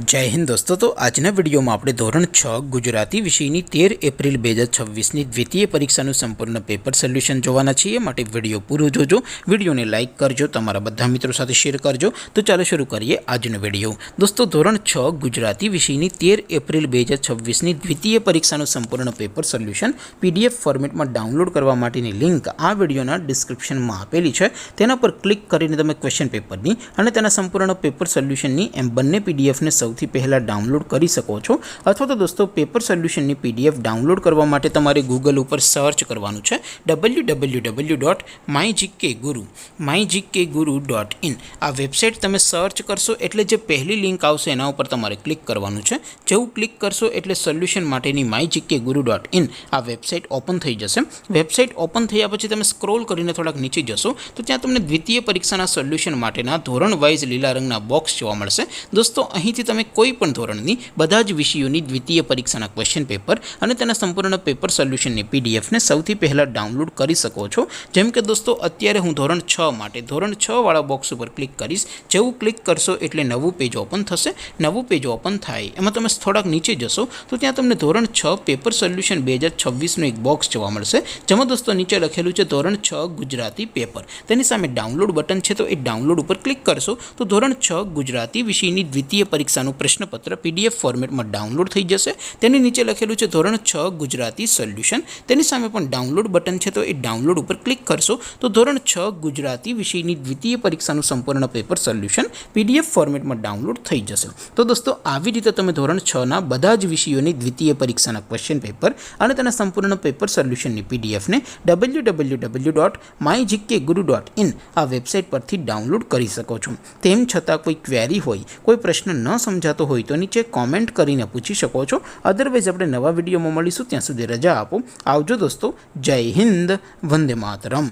जय हिंद दोस्तों। तो आजना विडियो में आपणे धोरण 6 गुजराती विषयनी 13 एप्रिल 2026 ની દ્વિતીય પરીક્ષાનું સંપૂર્ણ પેપર સોલ્યુશન જોવાના છીએ। માટે વિડિયો પૂરો જોજો, વિડિયોને લાઇક કરજો, તમારા બધા મિત્રો સાથે શેર કરજો। તો ચાલો શરૂ કરીએ આજનો વિડિયો। દોસ્તો ધોરણ 6 ગુજરાતી વિષયની 13 એપ્રિલ 2026 ની દ્વિતીય પરીક્ષાનું સંપૂર્ણ પેપર સોલ્યુશન પીડીએફ ફોર્મેટમાં ડાઉનલોડ કરવા માટેની લિંક આ વિડિયોના ડિસ્ક્રિપ્શનમાં આપેલી છે। તેના પર ક્લિક કરીને તમે ક્વેશ્ચન પેપરની અને તેના સંપૂર્ણ પેપર સોલ્યુશનની એમ બંને પીડીએફને સૌથી પહેલા ડાઉનલોડ કરી શકો છો। અથવા તો દોસ્તો પેપર સોલ્યુશનની પીડીએફ ડાઉનલોડ કરવા માટે તમારે ગૂગલ ઉપર સર્ચ કરવાનું છે www.mygkguru.in। આ વેબસાઇટ તમે સર્ચ કરશો એટલે જે પહેલી લિંક આવશે એના ઉપર તમારે ક્લિક કરવાનું છે। જેવું ક્લિક કરશો એટલે સોલ્યુશન માટેની mygkguru.in આ વેબસાઇટ ઓપન થઈ જશે। વેબસાઇટ ઓપન થયા પછી તમે સ્ક્રોલ કરીને થોડાક નીચે જશો તો ત્યાં તમને દ્વિતીય પરીક્ષાના સોલ્યુશન માટેના ધોરણ વાઇઝ લીલા રંગના બોક્સ જોવા મળશે। દોસ્તો અહીંથી તમે કોઈ પણ ધોરણની બધા જ વિષયોની દ્વિતીય પરીક્ષાના ક્વેશ્ચન પેપર અને તેના સંપૂર્ણ પેપર સોલ્યુશનની પીડીએફને સૌથી પહેલાં ડાઉનલોડ કરી શકો છો। જેમ કે દોસ્તો અત્યારે હું ધોરણ 6 માટે ધોરણ 6 વાળા બોક્સ ઉપર ક્લિક કરીશ। જેવું ક્લિક કરશો એટલે નવું પેજ ઓપન થશે। નવું પેજ ઓપન થાય એમાં તમે થોડાક નીચે જશો તો ત્યાં તમને ધોરણ 6 પેપર સોલ્યુશન 2026નું એક બોક્સ જોવા મળશે। જેમાં દોસ્તો નીચે લખેલું છે ધોરણ 6 ગુજરાતી પેપર। તેની સામે ડાઉનલોડ બટન છે તો એ ડાઉનલોડ ઉપર ક્લિક કરશો તો ધોરણ 6 ગુજરાતી વિષયની દ્વિતીય પરીક્ષાનું પ્રશ્નપત્ર પીડીએફ ફોર્મેટમાં ડાઉનલોડ થઈ જશે। તેની નીચે લખેલું છે ધોરણ 6 ગુજરાતી સોલ્યુશન। તેની સામે પણ ડાઉનલોડ બટન છે તો એ ડાઉનલોડ ઉપર ક્લિક કરશો તો ધોરણ 6 ગુજરાતી વિષયની દ્વિતીય પરીક્ષાનું સંપૂર્ણ પેપર સોલ્યુશન પીડીએફ ફોર્મેટમાં ડાઉનલોડ થઈ જશે। તો દોસ્તો આવી રીતે તમે ધોરણ 6 ના બધા જ વિષયોની દ્વિતીય પરીક્ષાના ક્વેશ્ચન પેપર અને તેના સંપૂર્ણ પેપર સોલ્યુશનની પીડીએફને www.mygkguru.in આ વેબસાઇટ પરથી ડાઉનલોડ કરી શકો છો। તેમ છતાં કોઈ ક્વેરી હોય, કોઈ પ્રશ્ન ન સમજાતો હોય તો નીચે કોમેન્ટ કરીને પૂછી શકો છો। અદરવાઇઝ આપણે નવા વિડીયોમાં મળીશું, ત્યાં સુધી રજા આપો। આવજો દોસ્તો। જય હિન્દ, વંદે માતરમ।